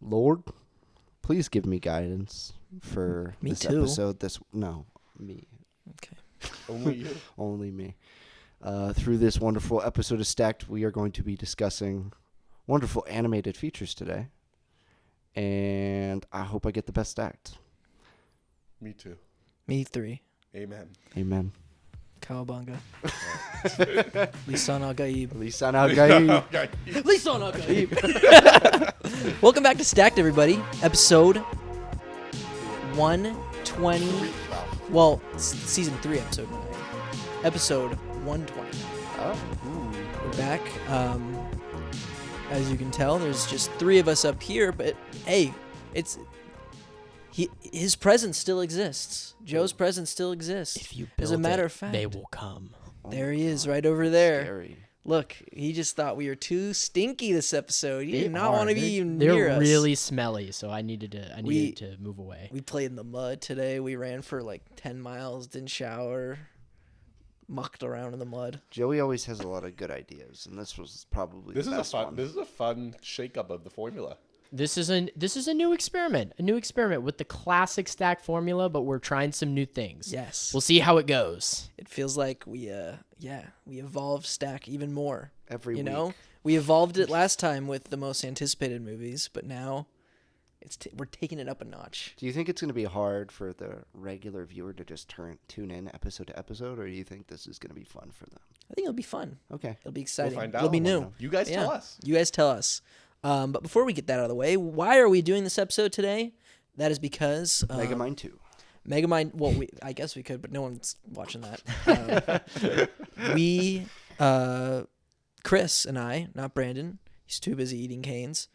Lord, please give me guidance for Me this too. episode. Me. Okay. Only you. Only me. Through this wonderful episode of Stacked, we are going to be discussing wonderful animated features today. And I hope I get the best act. Me too. Me 3. Amen. Amen. Cowabunga. Lisan al-Gaib. Lisan al-Gaib. Lisan al-Gaib. Welcome back to Stacked, everybody. Episode 120. Well, season 3, episode 9. Episode 120. Oh, We're back. As you can tell, there's just 3 of us up here, but hey, his presence still exists. Joe's presence still exists. If you As a build matter it, of fact, they will come. there he is, right over there. Scary. Look, he just thought we were too stinky this episode. He They did not are. want to be They're- even near They're us. really smelly, so I needed to move away. We played in the mud today. We ran for like 10 miles, didn't shower, mucked around in the mud. Joey always has a lot of good ideas, and this was probably This the is best one. This is a fun shakeup of the formula. This is a new experiment. A new experiment with the classic stack formula, but we're trying some new things. Yes. We'll see how it goes. It feels like we evolved Stack even more. Every You week. know, we evolved it last time with the most anticipated movies, but now we're taking it up a notch. Do you think it's going to be hard for the regular viewer to just tune in episode to episode, or do you think this is going to be fun for them? I think it'll be fun. Okay. It'll be exciting. We'll find out. It'll be We'll new. know. You guys tell us. You guys tell us. But before we get that out of the way, why are we doing this episode today? That is because Megamind 2. Megamind. Well, I guess we could, but no one's watching that. Chris and I, not Brandon. He's too busy eating canes.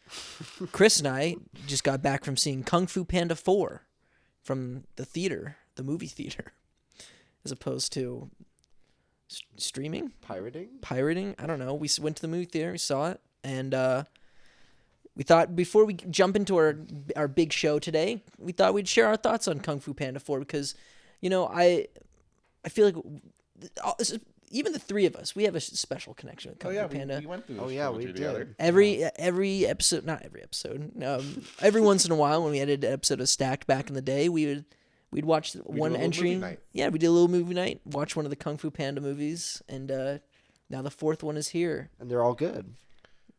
Chris and I just got back from seeing Kung Fu Panda 4 from the theater, the movie theater, as opposed to streaming. Pirating? I don't know. We went to the movie theater, we saw it, and we thought before we jump into our big show today, we thought we'd share our thoughts on Kung Fu Panda 4 because, you know, I feel like even the 3 of us, we have a special connection with Kung Fu Panda. We went through this Oh, yeah, trilogy we together. did. Every episode, not every episode. Every once in a while, when we edited an episode of Stacked back in the day, we'd watch one do a little entry. movie night. Yeah, we did a little movie night. Watch one of the Kung Fu Panda movies, and now the 4th one is here. And they're all good.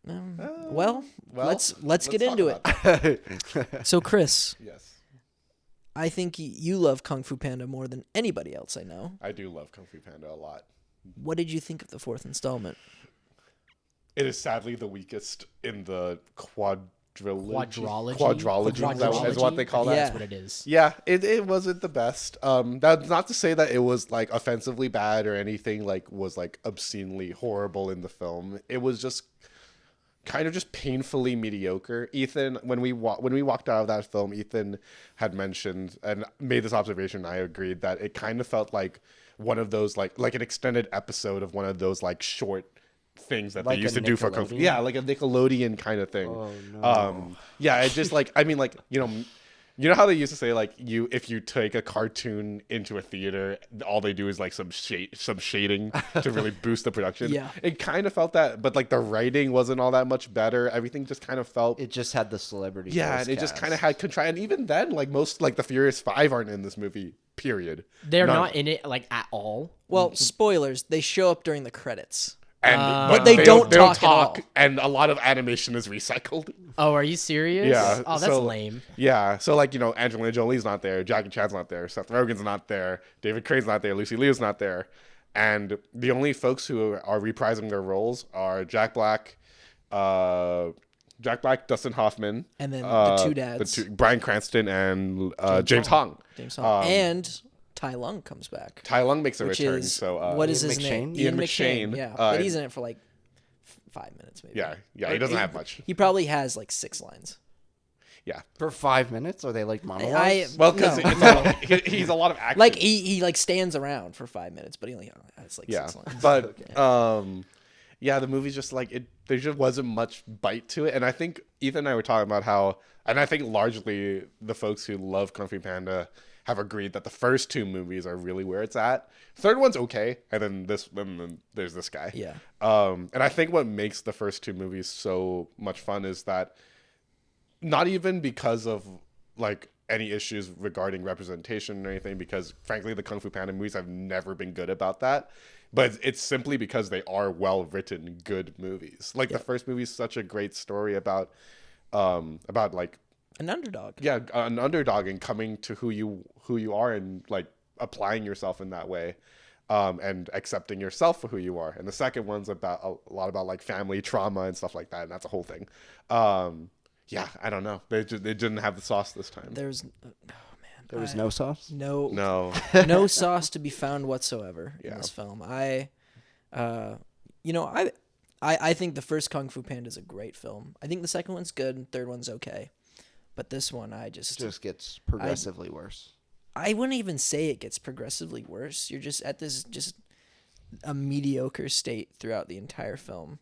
Well, let's get talk into about it. that. So, Chris, Yes, I think you love Kung Fu Panda more than anybody else I know. I do love Kung Fu Panda a lot. What did you think of the 4th installment? It is sadly the weakest in the quadrilogy. Quadrology Is what they call that. Yeah. That's what it is. Yeah, it wasn't the best. That's not to say that it was like offensively bad or anything like was like obscenely horrible in the film. It was just kind of just painfully mediocre. Ethan, when we walked out of that film, Ethan had mentioned and made this observation. I agreed that it kind of felt like one of those like an extended episode of one of those like short things that Like they used a to do for Kung Fu. Nickelodeon? Yeah, like a Nickelodeon kind of thing. Oh, no. Yeah, it just like I mean like you know how they used to say like if you take a cartoon into a theater, all they do is like some shading to really boost the production. Yeah. It kind of felt that, but like the writing wasn't all that much better. Everything just kind of felt It just had the celebrity. yeah, voice and it just cast. kind of had control. And even then, like most like the Furious 5 aren't in this movie. Period. They're None. not in it like at all. Well, spoilers, they show up during the credits. And But they don't talk at all. and a lot of animation is recycled. Oh, are you serious? Yeah. Oh, that's so, lame. Yeah. So like, Angelina Jolie's not there, Jackie Chan's not there, Seth Rogen's not there, David Crane's not there, Lucy Liu's not there. And the only folks who are reprising their roles are Jack Black, Dustin Hoffman, And then the 2 dads. Bryan Cranston and James Hong. James Hong. And Tai Lung comes back. Tai Lung makes a Which return. is, So what is Ian his name? McShane? Ian McShane. Yeah, Uh, but he's in it for like 5 minutes maybe. yeah, he doesn't have much. He probably has like 6 lines. Yeah. For 5 minutes? Are they like monologues? Well, because No. he's a lot of action. Like he like stands around for 5 minutes, but he only has like 6 lines. But yeah, the movie's just like it. There just wasn't much bite to it, and I think Ethan and I were talking about how, and I think largely the folks who love Kung Fu Panda have agreed that the first 2 movies are really where it's at. Third one's okay, and then there's this guy. Yeah. And I think what makes the first 2 movies so much fun is that not even because of like any issues regarding representation or anything, because frankly the Kung Fu Panda movies have never been good about that, but it's simply because they are well written good movies. Like the first movie is such a great story about like An underdog. an underdog and coming to who you are and like applying yourself in that way, and accepting yourself for who you are. And the second one's about a lot about like family trauma and stuff like that, and that's a whole thing. Yeah, I don't know. They didn't have the sauce this time. There was no sauce. no No. sauce to be found whatsoever in Yeah. this film. I think the first Kung Fu Panda is a great film. I think the second one's good and third one's okay. But this one, It just gets progressively worse. I wouldn't even say it gets progressively worse. You're just at this just a mediocre state throughout the entire film,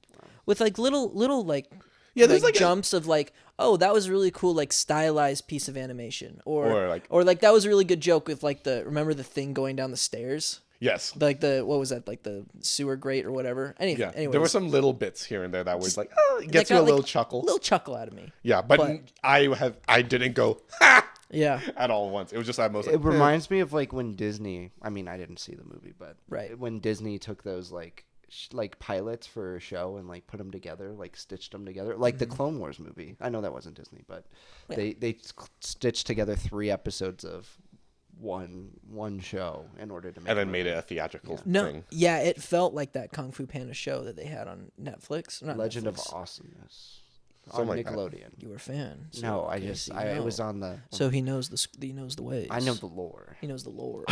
with like little like There's like jumps of like, oh, that was a really cool like stylized piece of animation, or Or, like- that was a really good joke with like remember the thing going down the stairs, yes. like what was that, like the sewer grate or whatever. Yeah. Anyways, There were some little bits here and there that was like, oh, it gets you a got, little like, chuckle. little chuckle out of me. Yeah, but I didn't go ha Yeah, at all once. It was just that most. It reminds me of like when Disney. I mean, I didn't see the movie, but Right. when Disney took those like pilots for a show and like put them together, like stitched them together, like the Clone Wars movie. I know that wasn't Disney, but they stitched together 3 episodes of one show in order to make. and then made it a theatrical no, thing. yeah, it felt like that Kung Fu Panda show that they had on Netflix. Not Legend Netflix. of Awesomeness on Something like that. Nickelodeon. You were a fan. So No, I okay, just so you it know. was on the. So he knows the ways. I know the lore. He knows the lore.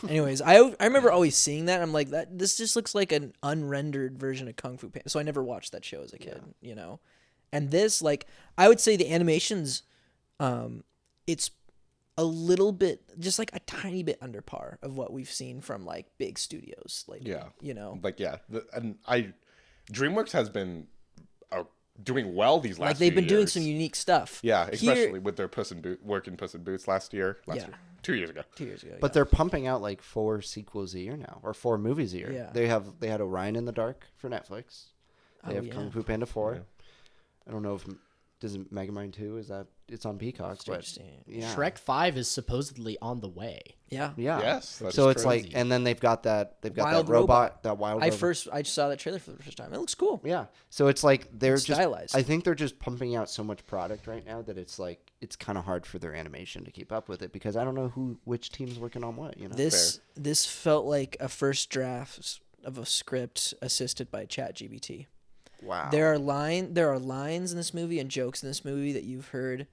Anyways, I remember always seeing that. I'm like, this just looks like an unrendered version of Kung Fu Panda. So I never watched that show as a kid, you know. And this, like, I would say the animations, it's a little bit, just like a tiny bit under par of what we've seen from like big studios, like, Yeah. you know, Like DreamWorks has been doing well these last. like they've few been doing years. some unique stuff. Yeah, Here- especially with their Work in Puss in Boots last year. Yeah. 2 years ago. 2 years ago. But they're pumping out like 4 sequels a year now, or 4 movies a year. Yeah. They had Orion in the Dark for Netflix. They Oh, have yeah. Kung Fu Panda 4. Yeah. I don't know if does Megamind 2 it's on Peacock, but interesting. yeah. Shrek 5 is supposedly on the way. Yeah. Yeah. Yes, that So is it's crazy. like, and then they've got that Wild robot, that wild. I robot. saw that trailer for the first time. It looks cool. Yeah. So it's like they're It's just stylized. I think they're just pumping out so much product right now that it's like it's kind of hard for their animation to keep up with it, because I don't know which team's working on what, you know. This felt like a first draft of a script assisted by ChatGPT. Wow. There are lines in this movie and jokes in this movie that you've heard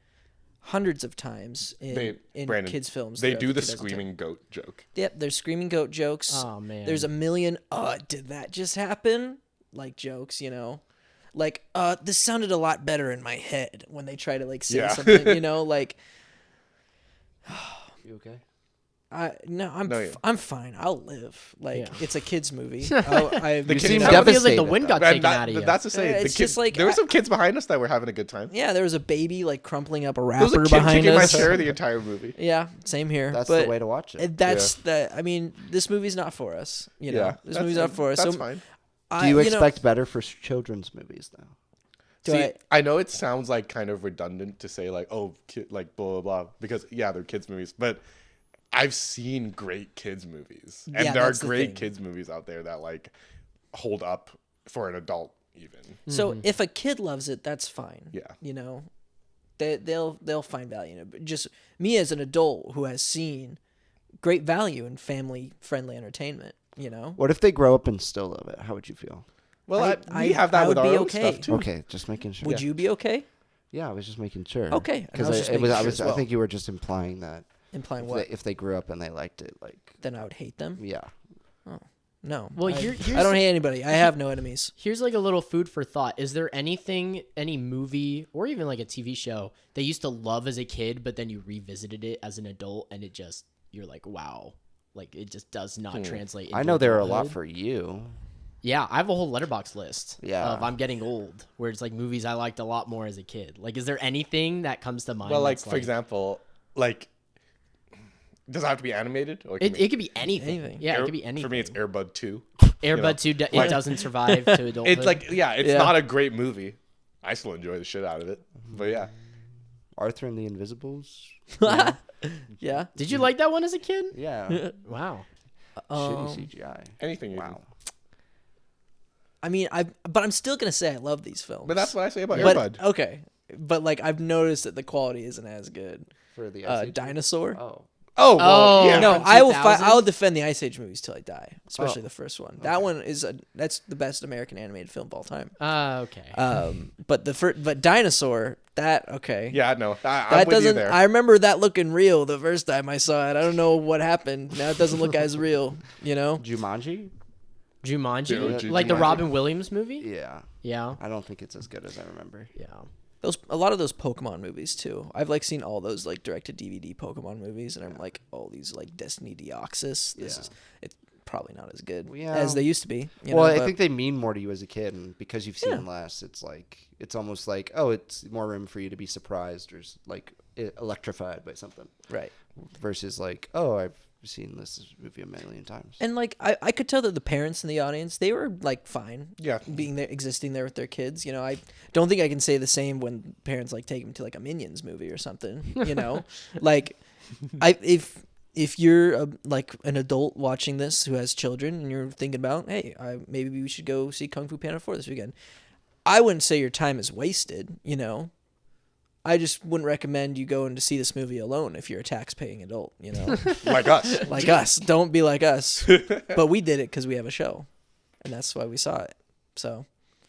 hundreds of times in Brandon, kids' films. They throughout do the 2010. screaming goat joke. Yep, there's screaming goat jokes. Oh, man. There's a million did that just happen? Like jokes, you know. Like, this sounded a lot better in my head when they try to like say Yeah. something, you know, like You okay? I'm fine. I'll live. Like Yeah. it's a kids movie. You seem It feels like the devastated, wind got And taken out of you. that's to say, Yeah, the it's kids, just like- there were some kids behind us that were having a good time. Yeah, there was a baby like crumpling up a There was a wrapper kid behind kicking my us. chair the entire movie. Yeah, same here. That's but the way to watch it. I mean, this movie's not for us. You know, Yeah, this that's- movie's not for us. That's So fine. Do you expect better for children's movies though? Do See, I- I know it sounds like kind of redundant to say like, oh, like blah blah blah, because yeah, they're kids movies, but I've seen great kids movies, and Yeah, there are that's the great thing. kids movies out there that like hold up for an adult even. So if a kid loves it, that's fine. Yeah. You know, they'll find value in it. But just me as an adult who has seen great value in family friendly entertainment. You know. What if they grow up and still love it? How would you feel? Well, I we have that I with would our be own okay. stuff too. Okay, just making sure. Would you be okay? Yeah, I was just making sure. Okay, and I was because just making sure as I well. think you were just implying that Implying if what? if they grew up and they liked it, like Then I would hate them. yeah. No. Well, I here's don't hate anybody. I have no enemies. Here's like a little food for thought. Is there anything, any movie or even like a TV show that you used to love as a kid, but then you revisited it as an adult and it just, you're like, wow, like it just does not translate. I into know there are a lot adulthood? for you. Yeah, I have a whole letterbox list Yeah. of I'm getting old, where it's like movies I liked a lot more as a kid. Like, is there anything that comes to mind? Well, like that's for example, like does it have to be animated? Or it could be anything. Anything. Yeah, it could be anything. For me, it's Airbud 2. Airbud 2, it doesn't survive to adulthood. It's like, yeah, it's Yeah. not a great movie. I still enjoy the shit out of it. But yeah. Arthur and the Invisibles. Yeah. Did you like that one as a kid? Yeah. Wow. Shitty CGI. Anything. Wow. I mean, but I'm still gonna say I love these films. But that's what I say about But Airbud. okay, but like I've noticed that the quality isn't as good. For the Ice Age Dinosaur. Oh. Oh, well, Oh, yeah. No, from I will. 2000? I'll defend the Ice Age movies till I die, especially Oh. the first one. That one is that's the best American animated film of all time. Okay. But Dinosaur, that okay. Yeah, no. I'm That with you doesn't. there. I remember that looking real the first time I saw it. I don't know what happened. Now it doesn't look as real. You know. Jumanji? Jumanji? Ju- Like the Jumanji. Robin Williams movie? Yeah. Yeah. I don't think it's as good as I remember. Yeah. A lot of those Pokemon movies too. I've like seen all those like direct to DVD Pokemon movies, and I'm like, oh, these like Destiny Deoxys. It's probably not as good Yeah. as they used to be. I think they mean more to you as a kid, and because you've seen Yeah. less, it's almost like, oh, it's more room for you to be surprised or like electrified by something. right. Versus like, oh, I've seen this movie a million times. And like I could tell that the parents in the audience, they were like fine. Yeah. Being there, existing there with their kids. You know, I don't think I can say the same when parents like take them to like a Minions movie or something. You know, like if you're like an adult watching this who has children and you're thinking about, hey, maybe we should go see Kung Fu Panda 4 this weekend. I wouldn't say your time is wasted. You know. I just wouldn't recommend you going to see this movie alone if you're a tax-paying adult, you know. Like us. Like us. Don't be like us. But we did it because we have a show, and that's why we saw it. So,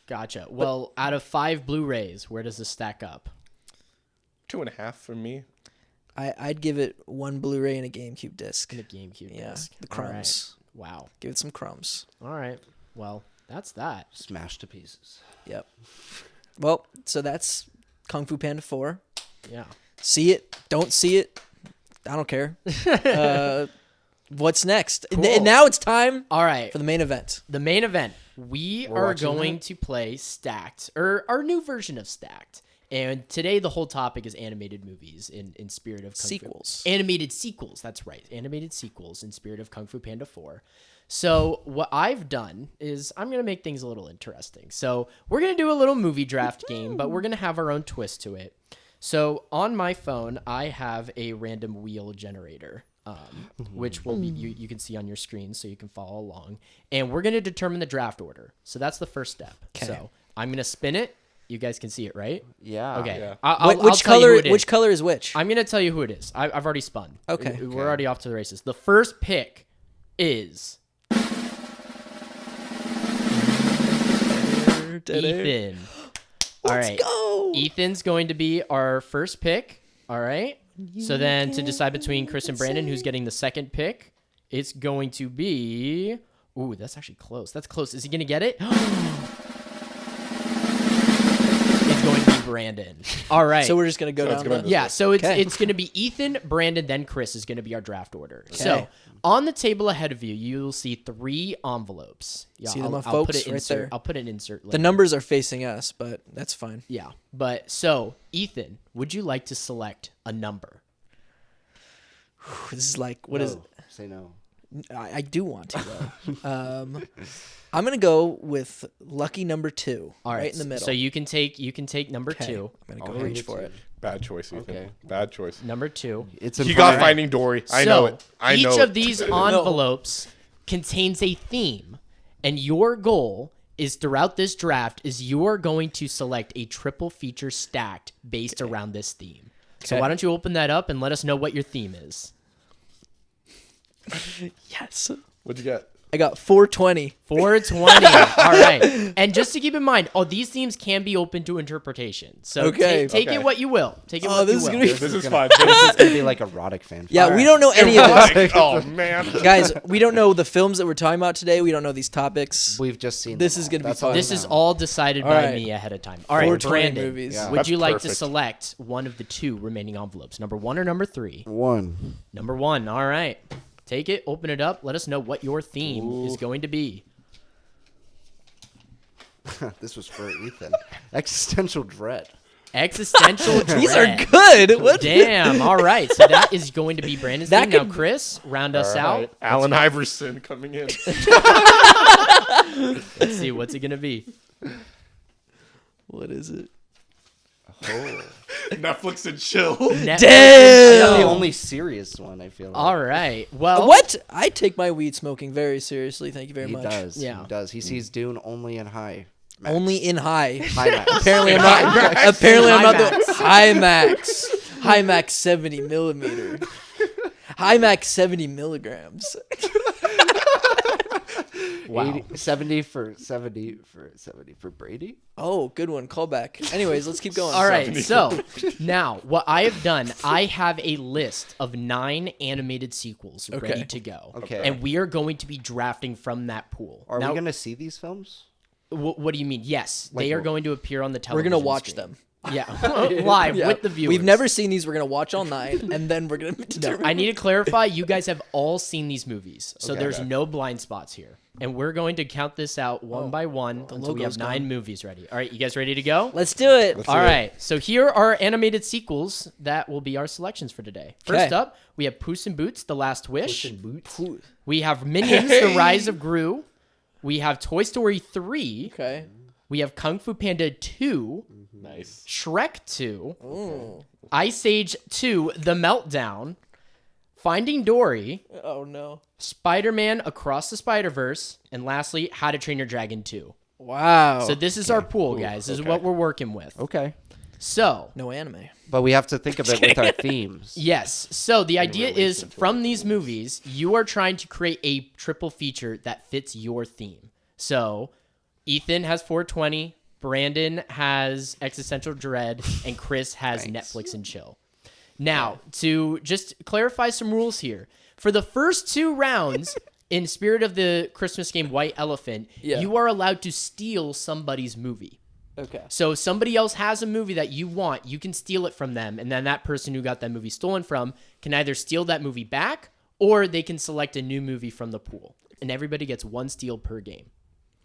Gotcha. Well, out of 5 Blu-rays, where does this stack up? 2.5 for me. I'd give it 1 Blu-ray and a GameCube disc. The GameCube Yeah, disc. the All right. crumbs. Wow. Give it some crumbs. All right. Well, that's that. Smashed to pieces. Yep. Well, so that's Kung Fu Panda 4. Yeah. See it. Don't see it. I don't care. What's next? Cool. And now it's time All right. for the main event. The main event. We We're are watching going that? to play Stacked, or our new version of Stacked. And today the whole topic is animated movies in spirit of Kung Sequels. Fu. Animated sequels, that's right. Animated sequels in spirit of Kung Fu Panda 4. So what I've done is I'm going to make things a little interesting. So we're going to do a little movie draft game, but we're going to have our own twist to it. So on my phone, I have a random wheel generator, which will be you can see on your screen so you can follow along. And we're going to determine the draft order. So that's the first step. 'Kay. So I'm going to spin it. You guys can see it, right? Yeah. Okay. Yeah. I'll Which tell you color? who it is. Which color is which? I'm going to tell you who it is. I've already spun. Okay. We're already off to the races. The first pick is Ethan. All right. Let's go. Ethan's going to be our first pick. All right. So then to decide between Chris and Brandon, who's getting the second pick, it's going to be... Ooh, that's actually close. That's close. Is he going to get it? It's going to be Brandon. All right. So we're just gonna go So it's down. gonna the- be- Yeah, so it's Okay. it's going to be Ethan, Brandon, then Chris is going to be our draft order. So on the table ahead of you, you'll see 3 envelopes. Yeah, See them, I'll folks? put it Right insert. there. I'll put an insert. The later. numbers are facing us, but that's fine. Yeah, but so Ethan, would you like to select a number? This is like what is? No. Say no. I do want to though. I'm gonna go with lucky number 2, All right, right in the middle. So you can take number Okay, 2. I'm gonna go I'll reach hand for to it. Bad choice, Ethan. Okay. Bad choice. Number 2. It's in He front got of me. Finding Dory. I know it. I know each it. of these envelopes contains a theme, and your goal is throughout this draft is you are going to select a triple feature stacked based around this theme. So Okay. why don't you open that up and let us know what your theme is? Yes. What'd you get? I got 420. 420. All right. And just to keep in mind, these themes can be open to interpretation. So Okay. take Okay. it what you will. Take it Oh, what this you is will. gonna be This is fun. It's gonna be like erotic fan. Yeah, All we right. don't know any of this. Oh man. Guys, we don't know the films that we're talking about today. We don't know these topics. We've just seen. This them is all. gonna be That's fun. all This we is know. all decided All by right. me ahead of time. All right, 420 Brandon, movies. Yeah. would That's you like to perfect. select one of the 2 remaining envelopes? Number 1 or number 3? 1. Number 1. All right. Take it, open it up. Let us know what your theme is going to be. This was for Ethan. Existential dread. Existential dread. These are good. What? Damn. All right. So that is going to be Brandon's That theme. Now, could- Chris, round us All out. right. Allen Iverson coming in. Let's see. What's it going to be? What is it? Oh. Netflix and chill. That's Damn. the only serious one, I feel like. All right. Well, What? I take my weed smoking very seriously. Thank you very He much. does. Yeah. He does. He sees Dune only in high. Max. Only in high. High max. Apparently, I'm not. Apparently, I'm not High the high max. High max 70 millimeter. High max 70 milligrams. wow. 70 for Brady. Oh, good one. Callback. Anyways, let's keep going. All right. So now, what I have done, I have a list of 9 animated sequels Okay. ready to go. Okay. And we are going to be drafting from that pool. Are now, we gonna see these films? what do you mean? Yes, Like they are what? going to appear on the We're television. gonna watch screen. them. Yeah, live Yeah. with the viewers. We've never seen these. We're gonna watch all 9, and then we're gonna No, determine. I need to clarify. You guys have all seen these movies, so Okay. there's no blind spots here, and we're going to count this out one by one until we have logo's 9 gone. movies ready. All right, you guys ready to go? Let's do it. Let's All do it. right, so here are animated sequels that will be our selections for today. First Okay. up, we have Puss in Boots: The Last Wish. Boots. We have Minions: The Rise of Gru. We have Toy Story 3. Okay. We have Kung Fu Panda 2. Nice. Shrek 2. Ooh. Ice Age 2: The Meltdown. Finding Dory. Oh no. Spider-Man Across the Spider-Verse. And lastly, How to Train Your Dragon 2. Wow. So this is our pool, guys. This is what we're working with. Okay. So, no anime. But we have to think of it with our themes. yes. So the idea is from these movies, you are trying to create a triple feature that fits your theme. So Ethan has 420, Brandon has Existential Dread, and Chris has Netflix and Chill. Now, to just clarify some rules here, for the first 2 rounds, in spirit of the Christmas game White Elephant, Yeah. you are allowed to steal somebody's movie. Okay. So if somebody else has a movie that you want, you can steal it from them, and then that person who got that movie stolen from can either steal that movie back, or they can select a new movie from the pool. And everybody gets 1 steal per game.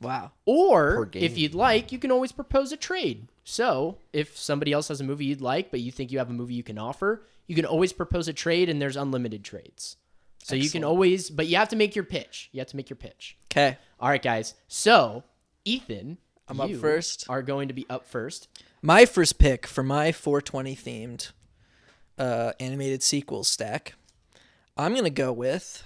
Wow. Or, game. if you'd like, you can always propose a trade. So, if somebody else has a movie you'd like, but you think you have a movie you can offer, you can always propose a trade, and there's unlimited trades. So you can always, but you have to make your pitch. You have to make your pitch. Okay. All right, guys. So, Ethan, I'm up you first. are going to be up first. My first pick for my 420 themed animated sequels stack, I'm gonna go with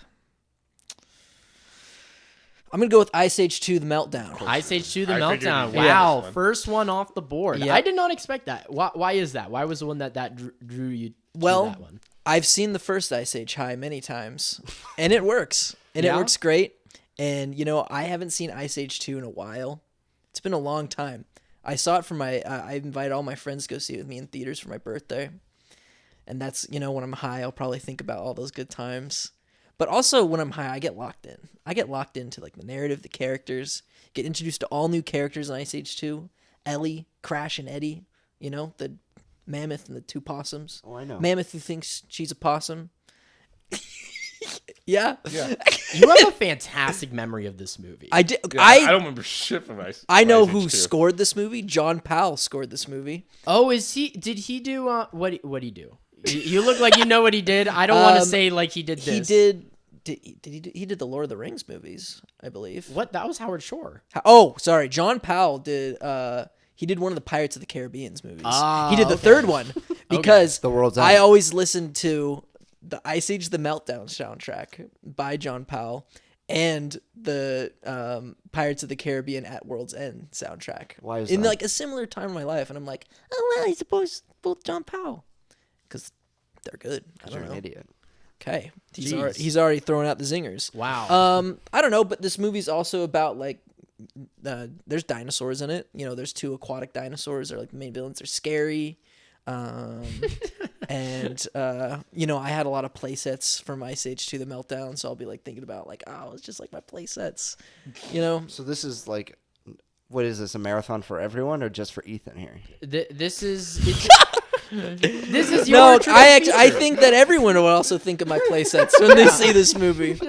Ice Age 2: The Meltdown. Ice Age 2: The I figured Meltdown. you'd do Wow, this one. first one off the board. Yeah. I did not expect that. Why is that? Why was the one that drew you to Well, that one? I've seen the first Ice Age High many times, and it works. And Yeah? it works great. And, I haven't seen Ice Age 2 in a while. It's been a long time. I saw it for I invited all my friends to go see it with me in theaters for my birthday. And that's, when I'm high, I'll probably think about all those good times. But also, when I'm high, I get locked in. I get locked into, the narrative, the characters. Get introduced to all new characters in Ice Age 2. Ellie, Crash, and Eddie. The mammoth and the 2 possums. Oh, I know. Mammoth who thinks she's a possum. Yeah. You have a fantastic memory of this movie. I did. Yeah, I I don't remember shit from Ice. I know Ice Age who 2. scored this movie. John Powell scored this movie. Oh, is he? Did he do? What did he do? You look like you know what he did. I don't want to say like he did this. He did. He did the Lord of the Rings movies, I believe. What? That was Howard Shore. Oh, sorry. John Powell did. He did one of the Pirates of the Caribbean's movies. Ah, He did the okay. third one because The World's I End. always listened to the Ice Age: The Meltdown soundtrack by John Powell and the Pirates of the Caribbean at World's End soundtrack. Why is in that? a similar time in my life, and I'm like, oh well, I suppose both John Powell because they're good. I You're don't an know. idiot. Okay, Jeez. he's already throwing out the zingers. Wow. I don't know, but this movie's also about there's dinosaurs in it. There's 2 aquatic dinosaurs. They're the main villains. They're scary. And I had a lot of play sets from Ice Age 2: The Meltdown, so I'll be thinking about it's just my play sets. So this is what is this, a marathon for everyone or just for Ethan here? This is. This is your. No, triple I feature. think that everyone will also think of my play sets when they see this movie.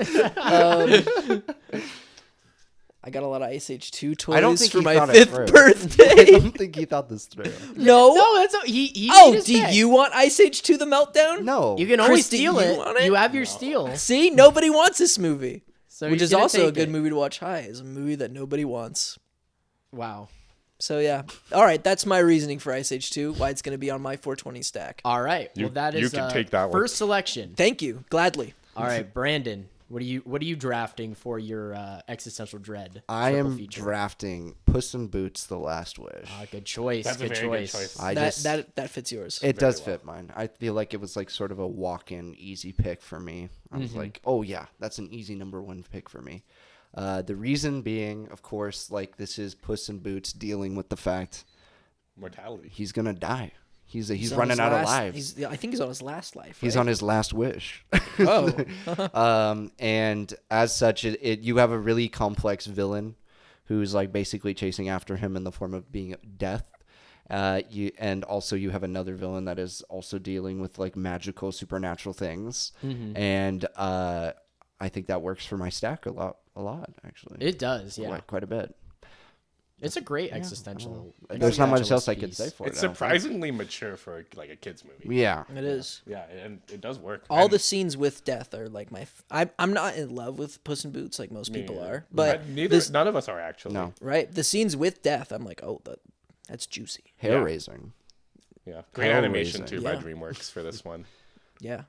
I got a lot of Ice Age 2 toys I don't think for he my thought it 5th through. I birthday. don't think he thought this through. No. No, that's he. Oh, made his do pick. you want Ice Age 2: The Meltdown? No. You can always Christy, steal you it. want it? You have your steal. See, nobody wants this movie. So Which he's is gonna also a take good it. movie to watch high. Is a movie that nobody wants. Wow. So yeah. All right, that's my reasoning for Ice Age 2. Why it's going to be on my 420 stack. All right. Well, that you is can take that one. first selection. Thank you. Gladly. All right, Brandon. What are you drafting for your existential dread? I triple am feature? drafting Puss in Boots: The Last Wish. Good choice. That's a good very choice. good choice. That fits yours. It does fit mine. I feel like it was like sort of a walk-in easy pick for me. I was like, oh yeah, that's an easy number one pick for me. The reason being, of course, like this is Puss in Boots dealing with the fact Mortality. he's gonna die. He's on running his out of last- lives. I think he's on his last life. He's right? on his last wish. Oh. And as such, you have a really complex villain who's like basically chasing after him in the form of being death. And also you have another villain that is also dealing with like magical supernatural things. And I think that works for my stack a lot actually. It does, yeah. Quite a bit. It's a great existential. There's not much else I existentialist could piece. say for it. It's I don't think. surprisingly mature for like a kids movie. Yeah. It is. Yeah, and it does work. All And the scenes with death are like my. I'm not in love with Puss in Boots like most people are, but none of us are actually. No. right, the scenes with death, I'm like, oh, that's juicy. Hair Yeah. raising. Yeah, great animation Hellraiser. too by Yeah. DreamWorks for this one. Yeah,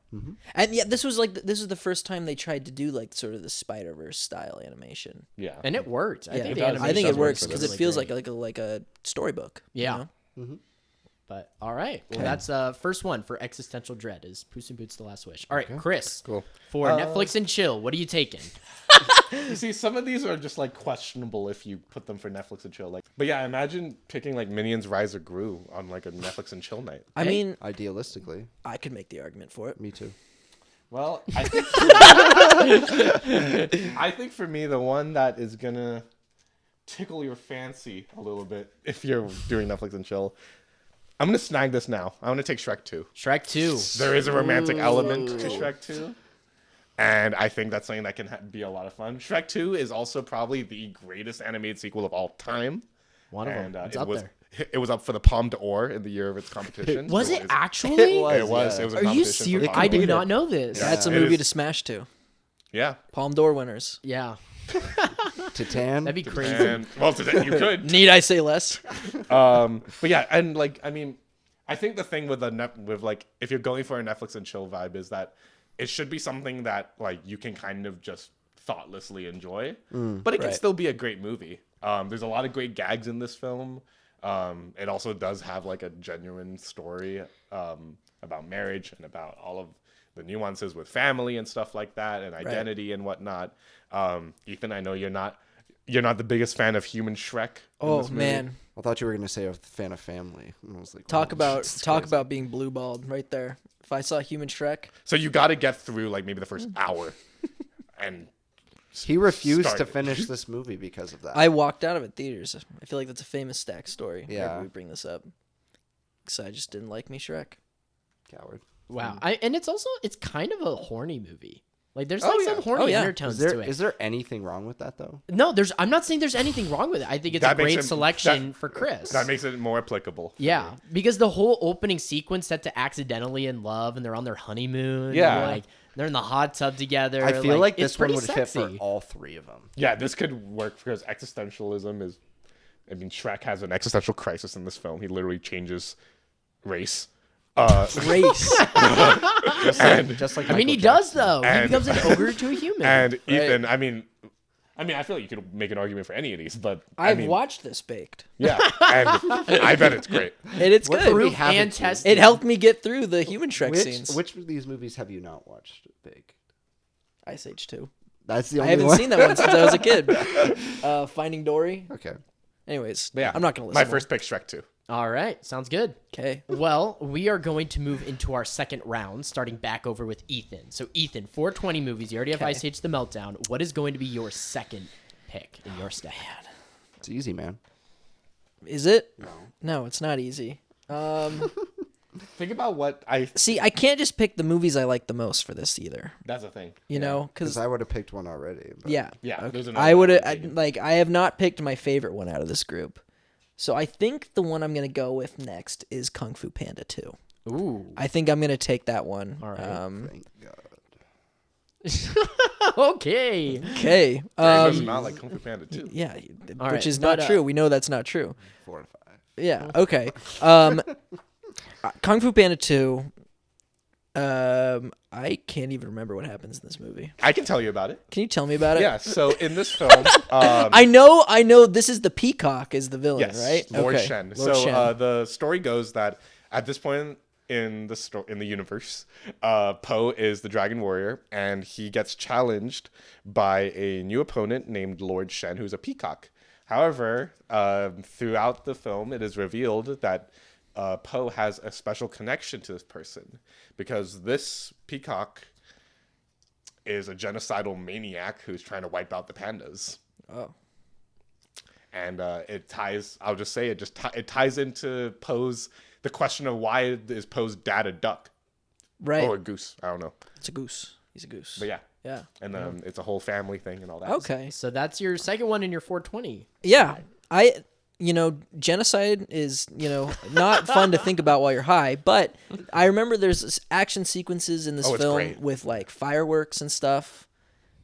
and yeah, this was the first time they tried to do like sort of the Spider-Verse style animation. Yeah, And it worked. I Yeah, think the does. animation I think does it work works for because this. it feels great. like a storybook. you Yeah. know? But all right. Well, that's first one for existential dread is Puss in Boots: The Last Wish. All right, Chris. Cool. For Netflix and chill, what are you taking? You see, some of these are just like questionable if you put them for Netflix and chill. Like, but yeah, imagine picking like Minions: Rise of Gru on like a Netflix and chill night. I mean, Idealistically. I could make the argument for it. Me too. Well, I think I think for me the one that is gonna tickle your fancy a little bit if you're doing Netflix and chill, I'm gonna snag this now. I'm gonna take Shrek 2. Shrek 2. There is a romantic element to Shrek 2. And I think that's something that can be a lot of fun. Shrek 2 is also probably the greatest animated sequel of all time. One of them. And It's up there. it was up for the Palme d'Or in the year of its competition. Was it was- actually? It was. yeah. It was a Are you competition for serious? Palme I d'Or. did not know this. Yeah. That's a it movie is- to smash to. Yeah. Palme d'Or winners. Yeah. Titan. That'd be crazy. And well, today you could. Need I say less? But yeah, and like I mean, I think the thing with with like if you're going for a Netflix and chill vibe is that it should be something that like you can kind of just thoughtlessly enjoy, but it can Right. still be a great movie. There's a lot of great gags in this film. It also does have like a genuine story about marriage and about all of the nuances with family and stuff like that and identity and whatnot. Ethan, I know you're not the biggest fan of Human Shrek. in Oh this movie. man, I thought you were gonna say a fan of Family. And I was like, talk oh, about Jesus talk Christ. about being blue balled right there. If I saw Human Shrek, So you got to get through like maybe the first hour, and He refused to started. finish this movie because of that. I walked out of it theaters. I feel like that's a famous Stack story. Yeah. Whenever we bring this up, because I just didn't like me Shrek. Coward. Wow. And it's kind of a horny movie. Like there's like some horny Oh, yeah. undertones Is to it. there anything wrong with that though? No, I'm not saying there's anything wrong with it. I think it's That a makes great it- selection for Chris. that makes it more applicable. for Yeah, me. because the whole opening sequence set to accidentally in love and they're on their honeymoon. Yeah. and, like they're in the hot tub together. I feel like it's this one pretty would fit for sexy. all three of them. Yeah, this could work because existentialism is. I mean, Shrek has an existential crisis in this film. He literally changes race. Race. Just like I mean, he Michael does Jackson. though. He And- becomes an ogre to a human. And Ethan, I mean, I feel like you could make an argument for any of these, but I've I mean, watched this baked, yeah, and I bet it's great. and it's What good. movie Proof haven't and you? tested. It helped me get through the Human Shrek Which scenes. which of these movies have you not watched, Big? Ice Age 2. That's the I only haven't one. seen that one since I was a kid. Finding Dory. Okay. Anyways, But yeah, I'm not gonna listen. My first pick, Shrek 2. All right, sounds good. Okay. Well, we are going to move into our second round, starting back over with Ethan. So, Ethan, 420 movies. You already have Okay. Ice Age: The Meltdown. What is going to be your second pick in your stack? It's easy, man. Is it? No, it's not easy. Think about what I. See, I can't just pick the movies I like the most for this either. That's the thing. You know, Because because I would have picked one already. But yeah, Yeah, there's another I would one have I'm taking. like I have not picked my favorite one out of this group. So I think the one I'm gonna go with next is Kung Fu Panda 2. Ooh. I think I'm gonna take that one. All right. Thank God. Okay. Okay. Brandon does not like Kung Fu Panda 2. Yeah, All which right, is not but, true. We know that's not true. 4 to 5. Yeah. Okay. Kung Fu Panda 2. I can't even remember what happens in this movie. I can tell you about it. Can you tell me about it? Yeah, so in this film, I know. This is the peacock is the villain, yes, right? Lord Okay. Shen. Lord So Shen. the story goes that at this point in the universe, Po is the Dragon Warrior, and he gets challenged by a new opponent named Lord Shen, who's a peacock. However, throughout the film, it is revealed that Po has a special connection to this person because this peacock is a genocidal maniac who's trying to wipe out the pandas. Oh. And it ties. I'll just say it ties into Poe's the question of why is Poe's dad a duck Right. or a goose? I don't know, It's a goose. He's a goose. but yeah, Yeah. and it's a whole family thing and all that. Okay. So that's your second one in your 420. Yeah. Genocide is, not fun to think about while you're high, but I remember there's this action sequences in this Oh, it's film great. with like fireworks and stuff.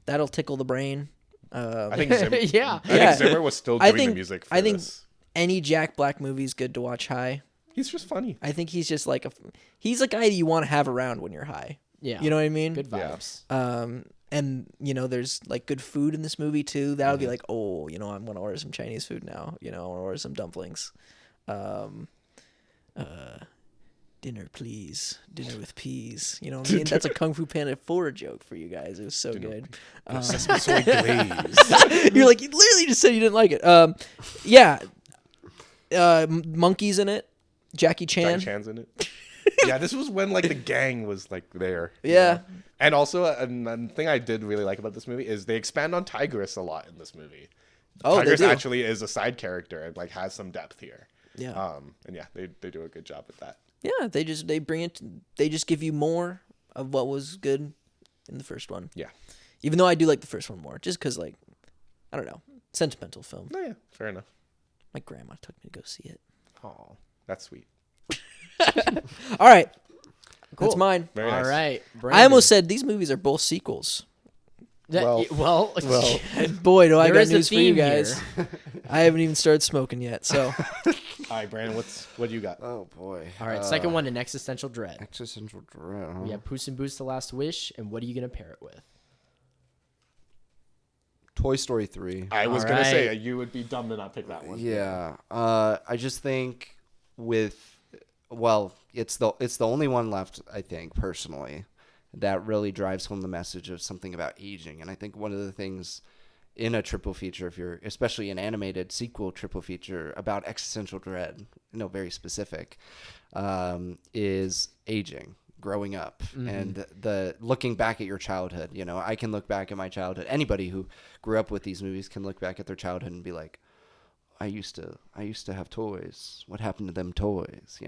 That'll tickle the brain. I think Zimmer, Yeah. I think Zimmer was still I doing the think- music for I think- this. Any Jack Black movie is good to watch high. He's just funny. I think he's just like he's a guy that you want to have around when you're high. Yeah. You know what I mean? Good Yeah. vibes. And there's like good food in this movie too. That'll be like, oh, I'm gonna order some Chinese food now. I want to order some dumplings. Dinner, please. Dinner with peas. You know what I mean? That's a Kung Fu Panda 4 joke for you guys. It was so good. Sesame soy glaze. You're like, you literally just said you didn't like it. Yeah. Monkeys in it. Jackie Chan. Jackie Chan's in it. Yeah, this was when like the gang was like there. you Yeah. know? And also another thing I did really like about this movie is they expand on Tigress a lot in this movie. Oh, they Tigress do. actually is a side character and like has some depth here. Yeah. And yeah, they do a good job with that. Yeah, they just give you more of what was good in the first one. Yeah. Even though I do like the first one more, just because like, I don't know, sentimental film. No, yeah, fair enough. My grandma took me to go see it. Oh, that's sweet. All right, Cool. that's mine. Very All nice. right. I almost said these movies are both sequels. Well, And boy, do I There got is a news for you theme guys. I haven't even started smoking yet, so all right, Brandon, what do you got? Oh boy. All right. Second one in existential dread. Existential dread. Huh? We have Puss in Boots: The Last Wish, and what are you gonna pair it with? Toy Story 3. I was All gonna say right. you would be dumb to not pick that one. Yeah. I just think it's the only one left, I think, personally, that really drives home the message of something about aging. And I think one of the things in a triple feature, if you're especially an animated sequel triple feature about existential dread, very specific, is aging, growing up, and the looking back at your childhood. I can look back at my childhood. Anybody who grew up with these movies can look back at their childhood and be like, I used to have toys. What happened to them toys?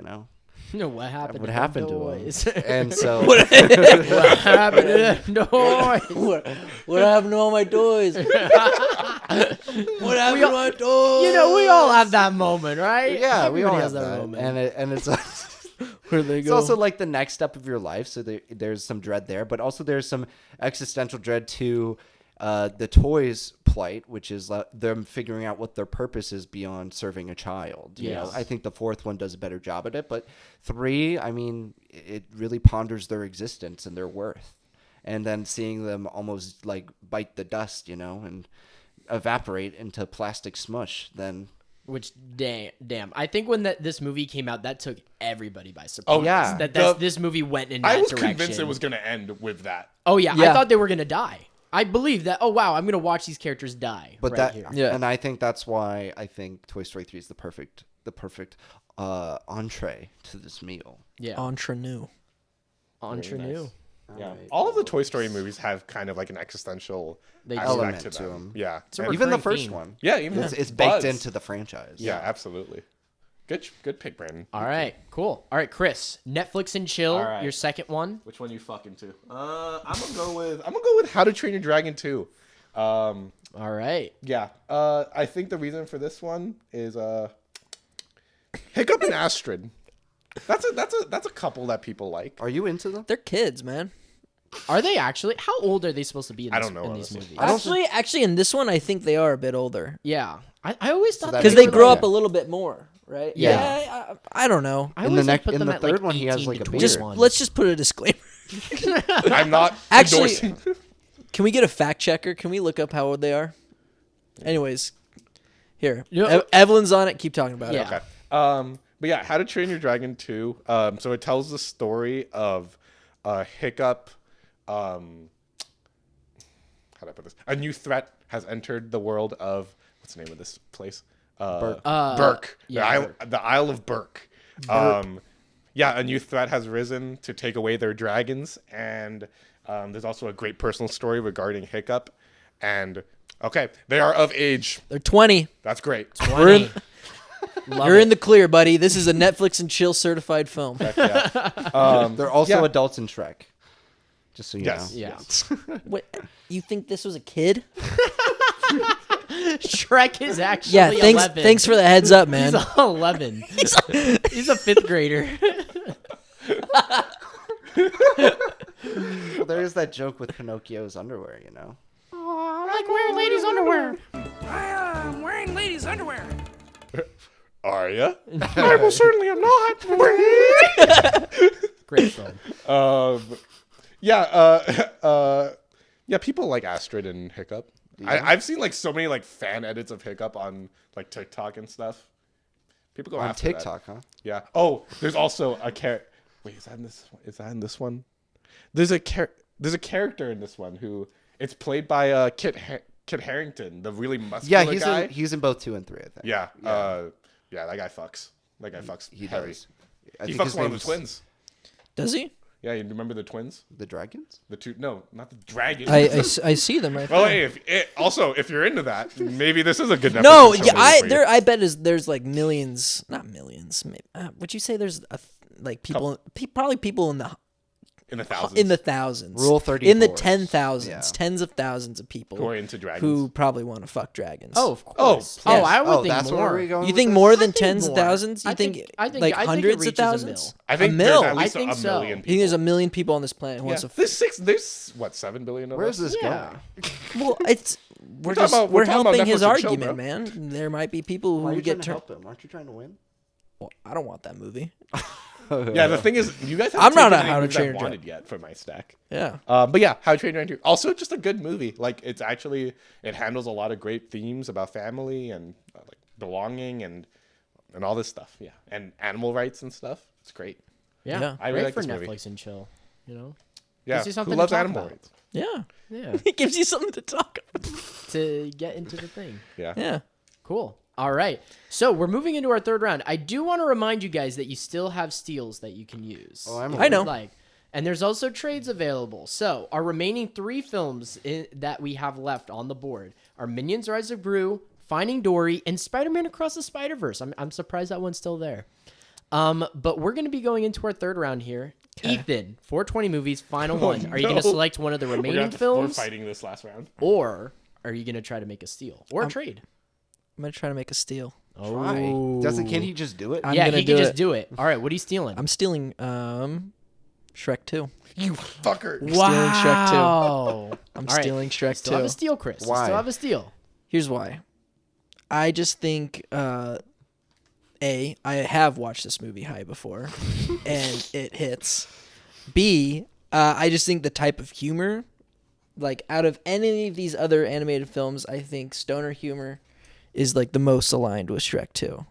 No, what happened? What to happened them to boys? them? And so What happened to them boys? what happened to all my toys? What happened to my toys? We all have that moment, right? yeah, we all Everybody have has that, moment. and it's Where they it's go? also like the next step of your life. So there's some dread there, but also there's some existential dread to the toys' plight, which is them figuring out what their purpose is beyond serving a child. Yes. I think the fourth one does a better job at it, but 3, I mean, it really ponders their existence and their worth, and then seeing them almost like bite the dust, and evaporate into plastic smush. Then Which damn! I think when this movie came out, that took everybody by surprise. Oh, yeah. This movie went in that I was direction. convinced it was gonna end with that. Oh yeah, Yeah. I thought they were gonna die. I believe that. Oh wow, I'm gonna watch these characters die. But right that, here. Yeah. and I think that's why I think Toy Story 3 is the perfect entree to this meal. Yeah, Entre-nous. Ingenue. Yeah, all of the Toy Story movies have kind of like an existential They do. aspect Element to to them. 'em. Yeah, It's a And- Even the recurring first theme. one, yeah, even it's baked Buzz. into the franchise. Yeah, absolutely. Good pick, Brandon. All right, cool. All right, Chris, Netflix and chill. All right. Your second one. Which one you fucking to? I'm gonna go with How to Train Your Dragon 2. All right. Yeah. I think the reason for this one is Hiccup and Astrid. That's a couple that people like. Are you into them? They're kids, man. Are they actually? How old are they supposed to be in, I this, don't know, in these honestly. movies? Actually, in this one, I think they are a bit older Yeah. I always thought that because makes they sense. grow Yeah. up a little bit more, right? Yeah. I don't know. I In the always like, neck- put in them the at, third like, one, he has, 18 like, to a beard. 21. Let's just put a disclaimer. I'm not Actually- endorsing. Can we get a fact checker? Can we look up how old they are? Anyways, here. Yeah. Evelyn's on it. Keep talking about Yeah. it. Okay. But yeah, How to Train Your Dragon 2. So it tells the story of Hiccup. How do I put this? A new threat has entered the world of what's the name of this place? Burke. Burke. yeah, The Isle of Burke. Yeah, a new threat has risen to take away their dragons, and there's also a great personal story regarding Hiccup. And okay, they are of age. They're 20. That's great. We're in, 20. Love you're it. in the clear, buddy. This is a Netflix and chill certified film. Yeah. They're also yeah. adults in Shrek. Just so you Yes. know. Yeah. What? You think this was a kid? Shrek is actually Yeah. 11. Thanks for the heads up, man. He's 11. He's a 5th grader. Well, there is that joke with Pinocchio's underwear, you know. I like wearing ladies' underwear. I'm wearing ladies' underwear. Are ya? I will certainly am not. Great film. Yeah, people like Astrid and Hiccup. I've seen like so many like fan edits of Hiccup on like TikTok and stuff. People go On after that. TikTok, huh? Yeah. Oh, there's also a Wait, is that in this? Is that in this one? There's a character in this one who it's played by Kit Harington, the really muscular Yeah, guy. he's in both 2 and 3, I think. Yeah. Yeah, that guy fucks. That guy fucks He heavy. does. I He think fucks his one of the name's twins. Does he? Yeah, you remember the twins? The dragons? The two? No, not the dragon. I see them right Well, there. hey, if you're into that, maybe this is a good. No, Netflix yeah, show for you. I bet there's like millions, not millions. Maybe, would you say there's like people, probably people in the thousands, Rule in the 34. 10,000s, Yeah. tens of thousands of people Who are into dragons. who probably want to fuck dragons. Oh, of Oh, course. yes. I would think that's more. where we're going. you with think this? more than think tens of more. thousands? You I think, think like it hundreds of reaches a thousands? I think a there's mil. at least I think a so. million You think people. there's a million people on this planet who wants to? There's what 7 billion of Where's us? this Yeah. going? Well, it's we're talking about- we're talking about helping his Netflix and chill, argument, bro. man. There might be people Why are who you trying get to help him? Aren't you trying to win? Well, I don't want that movie. Yeah, the thing is, you guys I'm haven't not taken a any How to movies Train I Your Dragon. wanted yet for my stack. Yeah. But yeah, How to Train Your Dragon 2. Also, just a good movie. Like, it's actually, it handles a lot of great themes about family and like belonging and all this stuff. Yeah, and animal rights and stuff. It's great. Yeah. Yeah. I really Great like for this movie. Netflix and chill. You know, Yeah, Gives you something who to loves talk animal about. rights? Yeah. yeah, It gives you something to talk about. to get into the thing. Yeah. Yeah. Cool. All right. So we're moving into our third round. I do want to remind you guys that you still have steals that you can use. Oh, I'm if I you'd know. Like, and there's also trades available. So our remaining 3 films that we have left on the board are Minions: Rise of Gru, Finding Dory, and Spider-Man Across the Spider-Verse. I'm surprised that one's still there. But we're going to be going into our third round here. Ethan, 420 movies, final one. Are you going to no. select one of the We're remaining we're films, fighting this last round. or are you going to try to make a steal or a trade? I'm gonna try to make a steal. Try. Can't he just do it? I'm Yeah, gonna he can do just it. do it. All right, what are you stealing? I'm stealing Shrek 2. You fucker. stealing Shrek 2. Wow. I'm All right, stealing Shrek Still have 2. a steal, Chris. You Why? Still have a steal. Here's why. I just think I have watched this movie high before and it hits. B, I just think the type of humor, like out of any of these other animated films, I think stoner humor is like the most aligned with Shrek 2.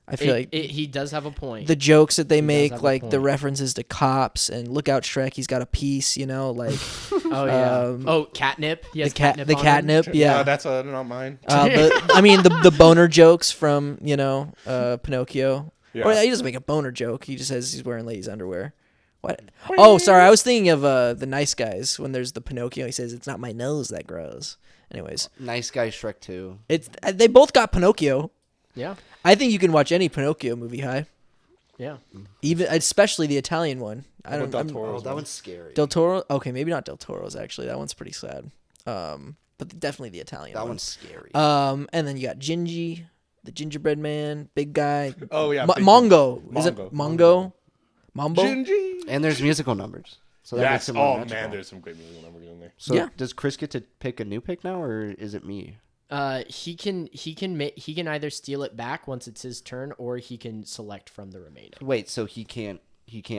I feel like He does have a point. the jokes that they does make, have a like the point. references to cops and look out Shrek, he's got a piece, you know, like oh yeah. um, Catnip. He has the catnip. on him. catnip, yeah. That's not mine. I mean the boner jokes from Pinocchio. Yeah. Or he doesn't make a boner joke. He just says he's wearing ladies' underwear. What? Oh, sorry. I was thinking of the Nice Guys when there's the Pinocchio. He says it's not my nose that grows. Anyways, Nice Guy Shrek 2. it's they both got Pinocchio. Yeah. I think you can watch any Pinocchio movie high, Yeah. even especially the Italian one. I don't. Del I'm- Toro's Oh, that one? one's scary. Del Toro. Okay, maybe not Del Toro's actually. That one's pretty sad. But definitely the Italian That one. one's scary. And then you got Gingy, the gingerbread man, big guy. Oh yeah. Mongo. Is it Mongo. Mongo? Mambo? Gingy. And there's musical numbers. So that makes Yes. it more Oh magical. man, there's some great music whenever we get in there. So Yeah. does Chris get to pick a new pick now, or is it me? He can either steal it back once it's his turn, or he can select from the remaining. Wait, so he can't.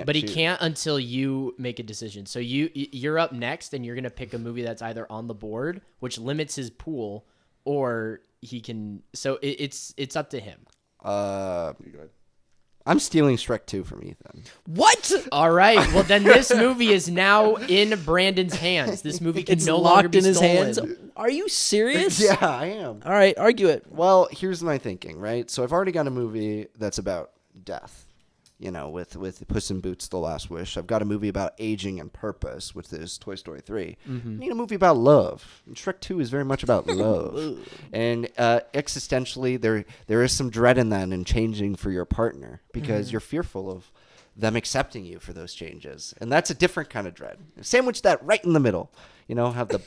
But he choose. can't until you make a decision. So you're up next, and you're gonna pick a movie that's either on the board, which limits his pool, or he can. So it's up to him. You go ahead. I'm stealing Shrek 2 from Ethan. What? All right. Well, then this movie is now in Brandon's hands. This movie can It's no longer locked be in his stolen. hands. Are you serious? Yeah, I am. All right, argue it. Well, here's my thinking, right? So I've already got a movie that's about death, with Puss in Boots: The Last Wish. I've got a movie about aging and purpose, which is Toy Story 3. I need a movie about love. And Shrek 2 is very much about love. And existentially, there is some dread in that and changing for your partner because you're fearful of them accepting you for those changes. And that's a different kind of dread. Sandwich that right in the middle. Have the...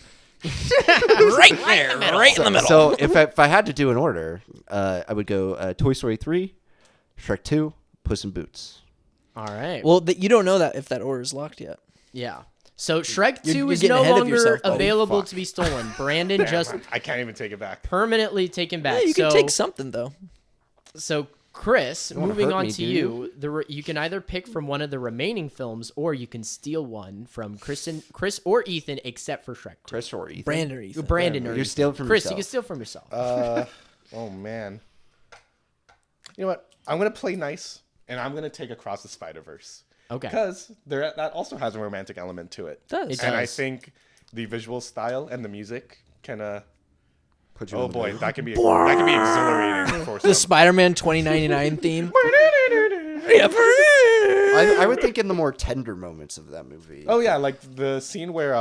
Right there, right in the middle. So if I had to do an order, I would go Toy Story 3, Shrek 2, Puss in Boots. All right. Well, you don't know that if that order is locked yet. Yeah. So Shrek 2 you're is getting no ahead of longer yourself, though. available Fuck. to be stolen. Brandon just I can't even take it back. permanently taken back. Yeah, you can so, take something though. So Chris, wanna moving hurt on me, to do you, you can either pick from one of the remaining films, or you can steal one from Chris or Ethan, except for Shrek 2. Chris or Ethan? Brandon or Ethan. Brandon or You're Ethan. stealing from Chris, yourself. you can steal from yourself. Oh man. You know what? I'm gonna play nice, and I'm gonna take Across the Spider-Verse. Okay. Because that also has a romantic element to it. Does. It And I does. think the visual style and the music can Put you oh in the boy, mood. that can be exhilarating for The some. Spider-Man 2099 theme. I would think in the more tender moments of that movie. Oh yeah, like the scene where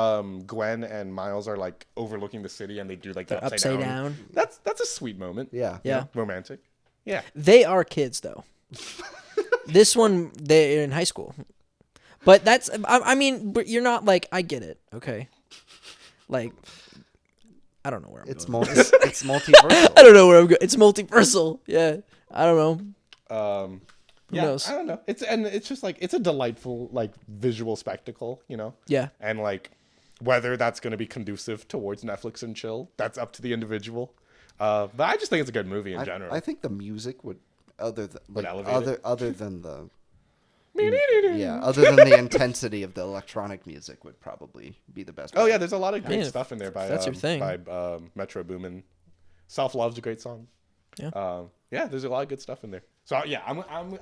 Gwen and Miles are like overlooking the city and they do like the upside down. That's a sweet moment. Yeah. Yeah. Romantic. Yeah. They are kids though. This one, they're in high school. But that's, I mean, but you're not like, I get it, okay? Like, I don't know where I'm It's going. it's multiversal. I don't know where I'm going. It's multiversal. Yeah. I don't know. Yeah, knows? I don't know. It's just like it's a delightful like visual spectacle, Yeah. And like whether that's going to be conducive towards Netflix and chill, that's up to the individual. But I just think it's a good movie in general. I think the music would other elevate than the other than the intensity of the electronic music would probably be the best. Oh yeah, there's a lot of great Yeah, stuff in there by that's your thing. by Metro Boomin. Self Love's a great song. Yeah. Yeah, there's a lot of good stuff in there. So yeah,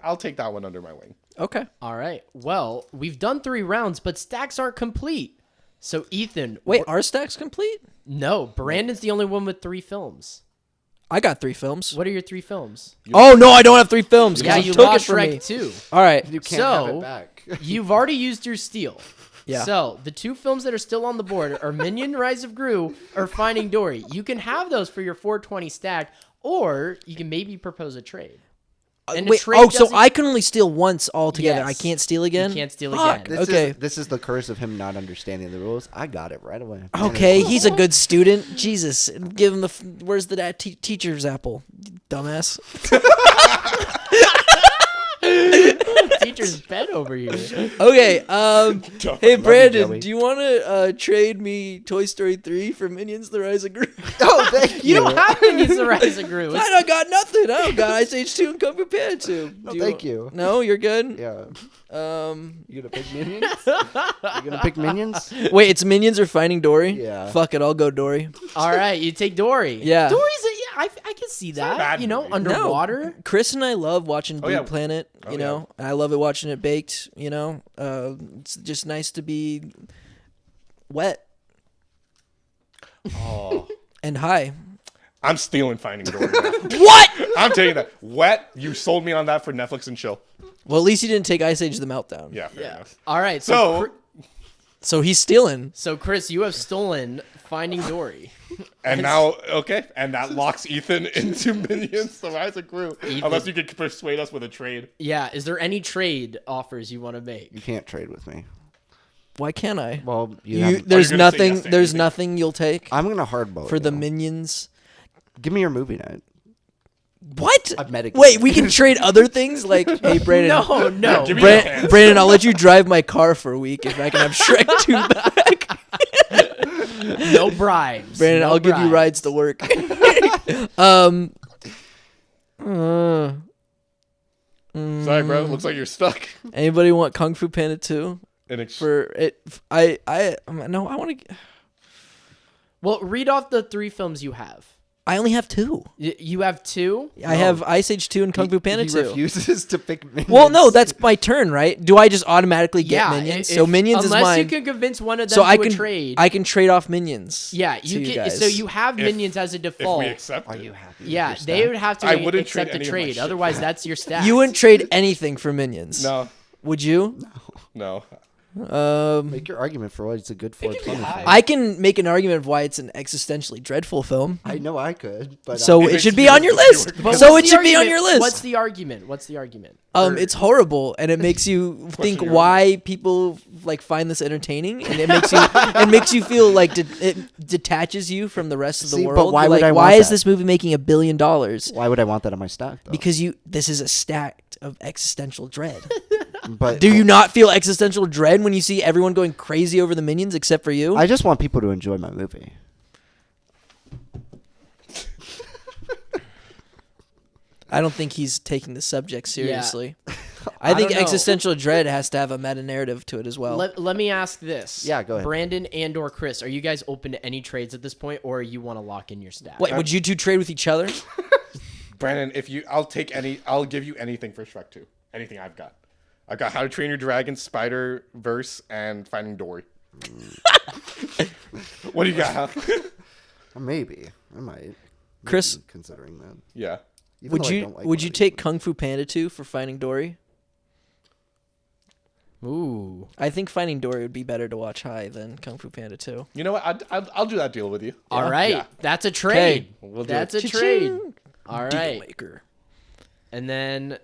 I'll take that one under my wing. Okay. All right. Well, we've done 3 rounds, but stacks aren't complete. So Ethan, Wait, are stacks complete? no, Brandon's the only one with 3 films. I got 3 films. What are your 3 films? Oh, no, I don't have 3 films. 'cause Yeah, you you took lost it from me. Shrek 2. All right. You can't have So- it back. You've already used your steal. Yeah. So the 2 films that are still on the board are Minion: Rise of Gru or Finding Dory. You can have those for your 420 stack, or you can maybe propose a trade. And a Wait, trade so doesn't- I can only steal once altogether. I Yes. can't steal again? You can't steal Fuck. again. Okay. This is the curse of him not understanding the rules. I got it right away. Okay, he's a good student. Jesus, give him the. Where's the teacher's apple, dumbass? Teacher's bed over here. Okay, hey Brandon, Joey. do you want to trade me Toy Story 3 for Minions: The Rise of Gru? Oh, thank you. You don't have Minions: The Rise of Gru. I don't got nothing. I don't got Ice Age 2 and Kung Fu Panda 2. No, Do thank you. No, you're good. Yeah. Um, You gonna pick minions? You gonna pick minions? wait, it's Minions or Finding Dory? Yeah. Fuck it, I'll go Dory. All right, you take Dory. Yeah. Dory's I can see a that. bad You know, movie. underwater. Chris and I love watching Blue yeah. Planet. Oh, You yeah. know, and I love it watching it baked. You know, it's just nice to be wet Oh, and high. I'm stealing Finding Dory. Now. What? I'm telling you that. Wet. You sold me on that for Netflix and chill. Well, at least he didn't take Ice Age: The Meltdown. Yeah, fair Yeah. enough. All right. So, So he's stealing. So Chris, you have stolen Finding Dory. and now, okay, and that locks Ethan into Minions: The Rise of Gru. Ethan. Unless you could persuade us with a trade. Yeah. Is there any trade offers you want to make? You can't trade with me. Why can't I? Well, There's Are you gonna say nothing. yes to There's anything? nothing you'll take I'm gonna hardball for the you. Minions. Give me your movie night. What? I've met a Wait, we can trade other things? Like, hey, Brandon. No. Give me your hands. Brandon, I'll let you drive my car for a week if I can have Shrek 2 back. No bribes. Brandon, No I'll give you bribes. rides to work. Sorry, bro. Looks like you're stuck. Anybody want Kung Fu Panda 2? For it, I want to. Well, read off the 3 films you have. I only have 2. You have 2? I have Ice Age 2 and Kung Fu Panda He 2. refuses to pick Minions. Well, no, that's my turn, right? Do I just automatically get Minions? So Minions is mine. Unless you can convince one of them So to I can trade. I can trade off Minions. Yeah, to you can. guys. So you have Minions as a If default. we accept Are it. you happy? with Yeah, your they stack? would have to I wouldn't accept trade the any of my trade. shit. Otherwise, that's your stat. You wouldn't trade anything for Minions. No. Would you? No. Make your argument for why it's a good 420 film. I can make an argument of why it's an existentially dreadful film. I know I could, but So If it it's should be yours, on your it's list. yours. So What's it the should be on argument? your list. What's the argument? What's the argument? It's horrible, and it makes you think your why people like find this entertaining, and it makes you feel like it detaches you from the rest of the See, world. but why You're would like, I why want is that? this movie making $1 billion? why would I want that on my stack? Though? Because this is a stack of existential dread. but Do you not feel existential dread when you see everyone going crazy over the Minions except for you? I just want people to enjoy my movie. I don't think he's taking the subject seriously. I I think don't know. existential dread has to have a meta narrative to it as well. Let me ask this. Yeah, go ahead. Brandon and/or Chris, are you guys open to any trades at this point, or you want to lock in your stack? Wait, would you two trade with each other? Brandon, I'll give you anything for Shrek 2. Anything I've got. I've got How to Train Your Dragon, Spider-Verse, and Finding Dory. What do you got, huh? Maybe I might. Chris, Maybe considering that. Yeah. Even would though I you don't like would one you of these take movies. Kung Fu Panda 2 for Finding Dory? Ooh. I think Finding Dory would be better to watch high than Kung Fu Panda 2. You know what? I'll do that deal with you. All right. Yeah. That's a trade. We'll do That's it. a trade. All Deal right. maker. And then,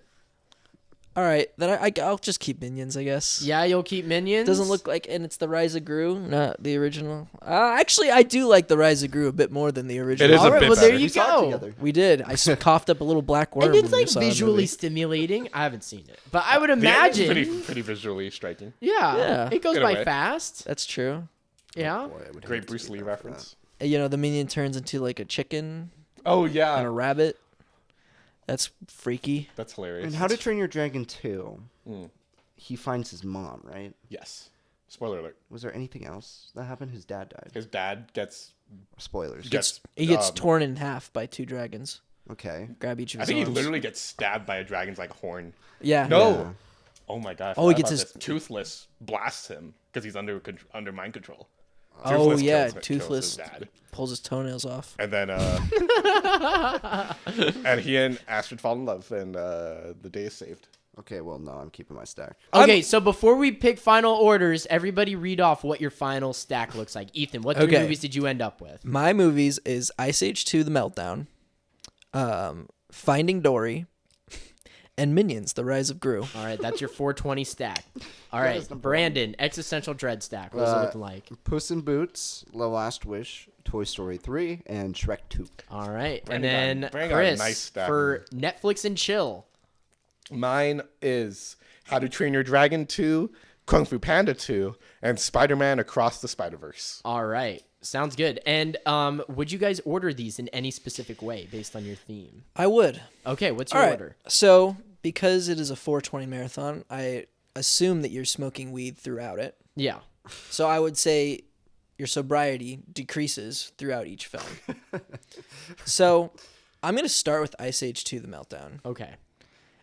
All right, then I'll just keep Minions, I guess. yeah, you'll keep Minions. Doesn't look like, and it's the Rise of Gru, not the original. Actually, I do like the Rise of Gru a bit more than the original. It is All a right, bit well, there better. you We saw it go. together. We did. I coughed up a little black worm. And it's when we like saw the visually movie. stimulating. I haven't seen it, but I would The ending's imagine. pretty visually striking. Yeah, Yeah. it goes In a by way. fast. That's true. Yeah. Boy, I would hate Great to Bruce be Lee there for reference. You know, the minion turns into like a chicken Oh, and a yeah. rabbit. That's freaky. That's that. hilarious. And How to Train Your Dragon 2, Mm. he finds his mom, right? Yes. Spoiler alert. Was there anything else that happened? His dad died. His dad gets Spoilers. He gets um, torn in half by 2 dragons. Okay. Grab each of I his think he arms. literally gets stabbed by a dragon's like horn. Yeah. No. Yeah. Oh my god. I Oh, he forgot gets about his- this. Toothless blasts him because he's under mind control. Oh Toothless yeah, kills his Toothless dad. pulls his toenails off. And then and he and Astrid fall in love and the day is saved. Okay, well, no, I'm keeping my stack. Okay, so before we pick final orders, everybody read off what your final stack looks like. Ethan, what 3 Okay. movies did you end up with? My movies is Ice Age 2: The Meltdown, Finding Dory, and Minions: The Rise of Gru. All right, that's your 420 stack. All right, is number Brandon, existential dread stack. What's it looking like? Puss in Boots, The Last Wish, Toy Story 3, and Shrek 2. All right, Brandon and got- then Brandon got a Chris nice stack. for Netflix and chill. Mine is How to Train Your Dragon 2, Kung Fu Panda 2, and Spider-Man Across the Spider-Verse. All right, sounds good. And would you guys order these in any specific way based on your theme? I would. Okay, what's All your right. order? So because it is a 420 marathon, I assume that you're smoking weed throughout it. Yeah. So I would say your sobriety decreases throughout each film. So I'm going to start with Ice Age 2: The Meltdown. Okay.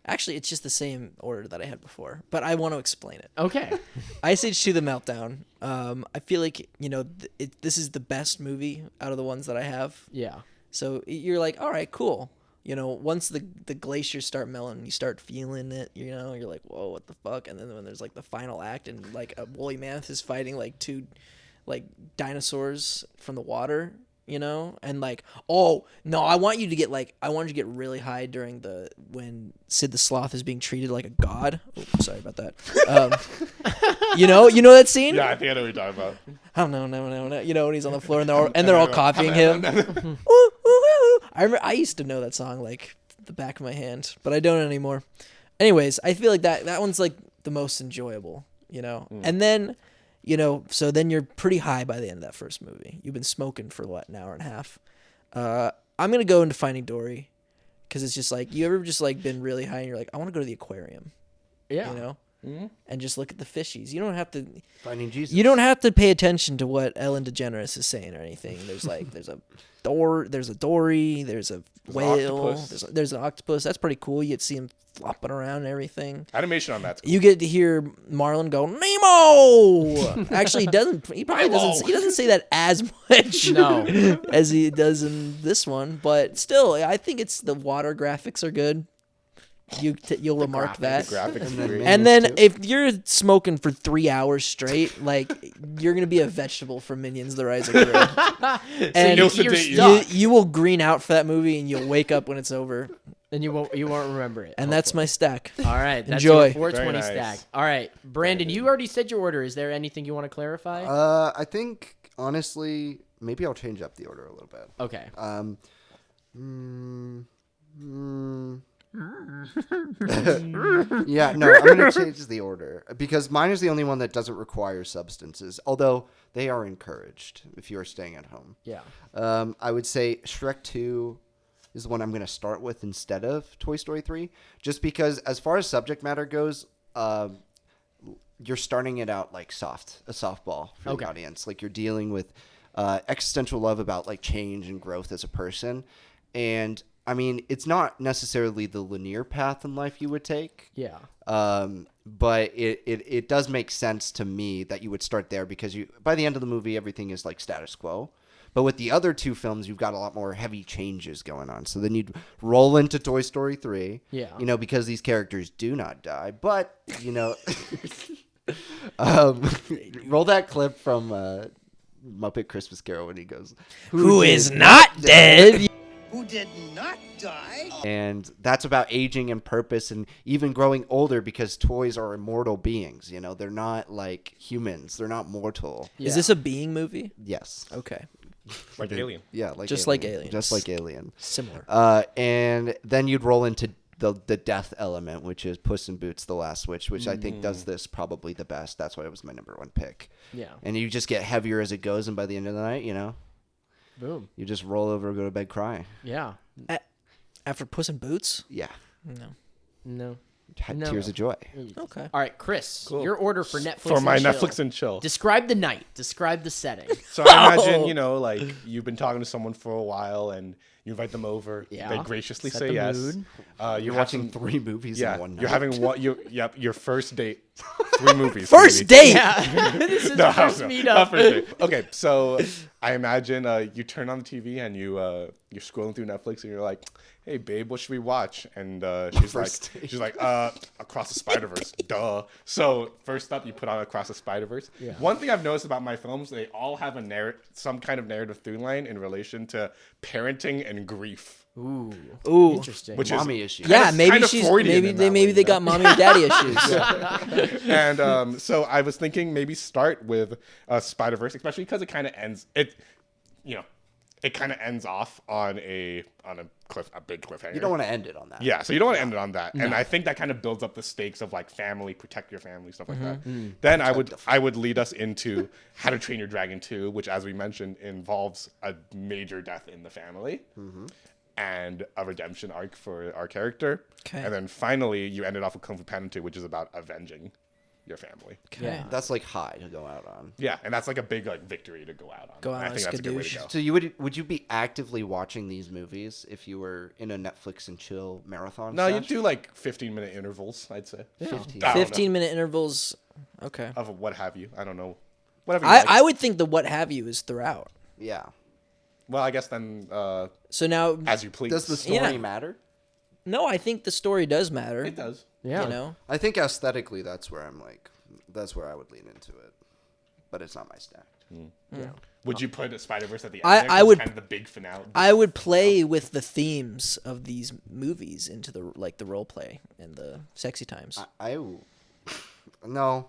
Actually, it's just the same order that I had before, but I want to explain it. Okay. Ice Age 2: The Meltdown. I feel like, this is the best movie out of the ones that I have. Yeah. So you're like, all right, cool. Once the glaciers start melting, you start feeling it, you're like, whoa, what the fuck? And then when there's like the final act and like a woolly mammoth is fighting like 2 like dinosaurs from the water, and like, oh no, I want you to get really high during when Sid the Sloth is being treated like a god. Oh, sorry about that. You know that scene? Yeah, I think I know what you're talking about. Oh no, when he's on the floor and they're all copying him. Ooh, ooh, ooh. I used to know that song like the back of my hand, but I don't anymore. Anyways, I feel like that one's like the most enjoyable, you know. And then, you know, so then you're pretty high by the end of that first movie. You've been smoking for what, an hour and a half. I'm gonna go into Finding Dory, because it's just like, you ever just like been really high and you're like, I want to go to the aquarium, Yeah. you know, and just look at the fishies. You don't have to. Finding Jesus. You don't have to pay attention to what Ellen DeGeneres is saying or anything. There's like there's a dory, there's a whale, octopus. there's an octopus. That's pretty cool. You get to see him flopping around and everything. Animation on that's cool. You get to hear Marlon go Nemo. Actually, he doesn't. He probably doesn't. He doesn't say that as much No. as he does in this one. But still, I think it's the water graphics are good. You'll remark that. The graphics And are then great. And Minions then too. if you're smoking for 3 hours straight, like you're gonna be a vegetable for Minions: The Rise of Gru. And you'll you're sedate you. stuck. you will green out for that movie, and you'll wake up when it's over. And you won't remember it. And that's my stack. All right. That's Enjoy. your 420 Very nice. stack. All right. Brandon, you already said your order. Is there anything you want to clarify? I think honestly, maybe I'll change up the order a little bit. Okay. Yeah, no, I'm gonna change the order because mine is the only one that doesn't require substances, although they are encouraged if you are staying at home. Yeah. I would say Shrek 2 is the one I'm gonna start with instead of Toy Story 3, just because as far as subject matter goes, you're starting it out like a softball for Okay. the audience. Like you're dealing with existential love about like change and growth as a person, and I mean, it's not necessarily the linear path in life you would take. Yeah. But it does make sense to me that you would start there because by the end of the movie, everything is like status quo. But with the other two films, you've got a lot more heavy changes going on. So then you'd roll into Toy Story 3. Yeah. You know, because these characters do not die. But, you know, roll that clip from Muppet Christmas Carol when he goes, Who is not dead? Who did not die? And that's about aging and purpose and even growing older because toys are immortal beings. You know, they're not like humans. They're not mortal. Is this a being movie? Yes. Okay. Like Alien. Yeah, like Just Alien. like Alien. Just like Alien. Similar. And then you'd roll into the death element, which is Puss in Boots: The Last Wish, which I think does this probably the best. That's why it was my number one pick. Yeah. And you just get heavier as it goes, and by the end of the night, you know, Boom. you just roll over, go to bed, cry. Yeah. After Puss in Boots? Yeah. No. No. Had No. tears of joy. Okay. All right, Chris. Your order for Netflix. For my and chill. Netflix and chill. Describe the night. Describe the setting. So I imagine, you know, like you've been talking to someone for a while and you invite them over. Yeah. They graciously Set say the yes. mood. You're watching 3 movies Yeah, in one night. you're having one. Your first date. 3 movies. First baby. date! Yeah. This is No, the first no, meetup. not first date. Okay, so I imagine you turn on the TV and you're scrolling through Netflix and you're like, "Hey, babe, what should we watch?" And First date. she's like, Across the Spider-Verse, duh. So first up, you put on Across the Spider-Verse. Yeah. One thing I've noticed about my films, they all have some kind of narrative through line in relation to parenting and grief, Ooh. Ooh. Interesting. which Mommy is issues. Yeah, kind maybe of she's Freudian maybe in they that maybe way, they you know? got mommy and daddy issues. And so I was thinking maybe start with Spider-Verse, especially because it kind of ends it kind of ends off on a big cliffhanger. You don't want to end it on that. Yeah, so you don't want to end it on that. And I think that kind of builds up the stakes of like family, protect your family, stuff like that. Then I would lead us into How to Train Your Dragon 2, which as we mentioned involves a major death in the family. And a redemption arc for our character. Okay. And then finally you ended off with Kung Fu Panda 2, which is about avenging your family. Yeah. That's like high to go out on. Yeah, and that's like a big like victory to go out on. Go out And I on think a that's a good way to skadoosh. go. So would you be actively watching these movies if you were in a Netflix and chill marathon? No, you sesh? do like 15-minute intervals, I'd say. 15. I don't know. 15-minute intervals. Okay. Of what have you. I don't know. Whatever you like. I would think the what have you is throughout. Yeah. Well, I guess then So now, as you please. Does the story Yeah. matter? no, I think the story does matter. It does. Yeah. You know? I think aesthetically, that's where I would lean into it, but it's not my stack. Would you put a Spider-Verse at the end? I there? 'Cause would- It's kind of the big finale. I would play with the themes of these movies into the role play and the sexy times. No.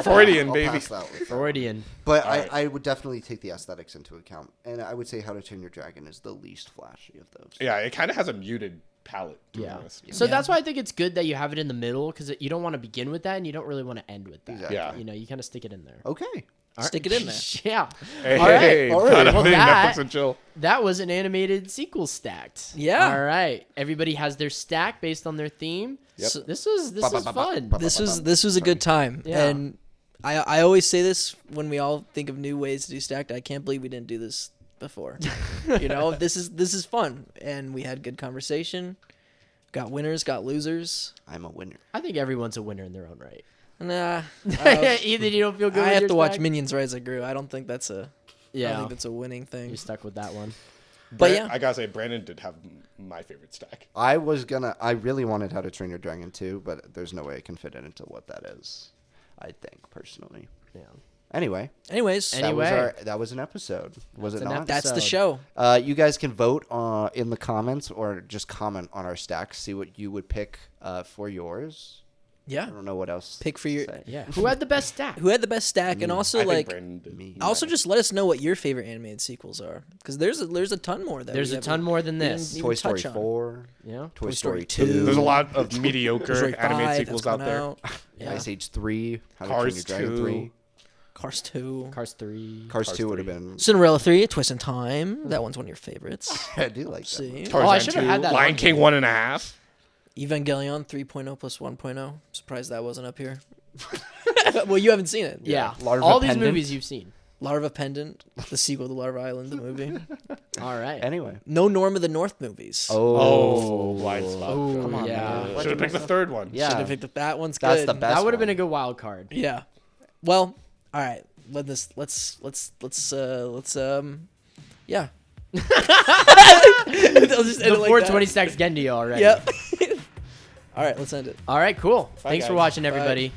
Freudian, I'll baby. pass that one. Freudian. But All right. I would definitely take the aesthetics into account, and I would say How to Train Your Dragon is the least flashy of those. Yeah, it kind of has a muted palette. To be Yeah. honest. So Yeah. that's why I think it's good that you have it in the middle because you don't want to begin with that and you don't really want to end with that. Exactly. Yeah. You know, you kind of stick it in there. Okay. Stick it in there. Yeah. Hey, All right. hey, All right. gotta Well, think that- Netflix and chill. That was an animated sequel stacked. Yeah. All right. Everybody has their stack based on their theme. Yep. So- This was fun. This was a good time, Yeah. and I always say this when we all think of new ways to do stacked. I can't believe we didn't do this before. You know, this is fun, and we had good conversation. Got winners, got losers. I'm a winner. I think everyone's a winner in their own right. Nah, Either you don't feel good. I with have your to watch stack? Minions Rise of Gru. I don't think that's a. I Yeah. don't think that's a winning thing. You're stuck with that one. But yeah, I gotta say, Brandon did have my favorite stack. I really wanted How to Train Your Dragon 2, but there's no way I can fit it into what that is. I think personally. Yeah. Anyway, anyways, Anyway. that was an episode. Was That's it an not? that's the episode. show. You guys can vote in the comments or just comment on our stacks. See what you would pick for yours. Yeah, I don't know what else. Pick for to your- say. Yeah. Who had the best stack? who had the best stack, and also I think like. Brandon did. Me. Also, just let us know what your favorite animated sequels are, because there's a ton more. There's a ton more than this. even Toy Story touch on. 4, Yeah. Toy Story Story 2. 2. There's a lot of Toy mediocre Story animated 5 sequels that's out coming there. out. Yeah. Ice Age 3, How to Cars Train Your Dragon 2. 3. Cars 2. Cars 3. Cars 2 would 3. have been. Cinderella 3, Twist in Time. That one's one of your favorites. I do like that. See? Tarzan I should have 2, had that Lion on King 1.5. Evangelion 3.0 plus 1.0. Surprised that wasn't up here. Well, you haven't seen it. Yeah. Larva All these Pendant. movies you've seen. Larva Pendant, the sequel to Larva Island, the movie. All right. Anyway. No Norm of the North movies. Oh, blind spot. Oh, Come on, yeah. man. Should have picked the third one. Yeah. Should have picked that one's That's good. the best. That would have been one. a good wild card. Yeah. Well, all right. Let's yeah. I'll just end it like Before that. 20 stacks Gendio already. Yep. All right, let's end it. All right, cool. Bye, Thanks for guys. watching, Bye. everybody.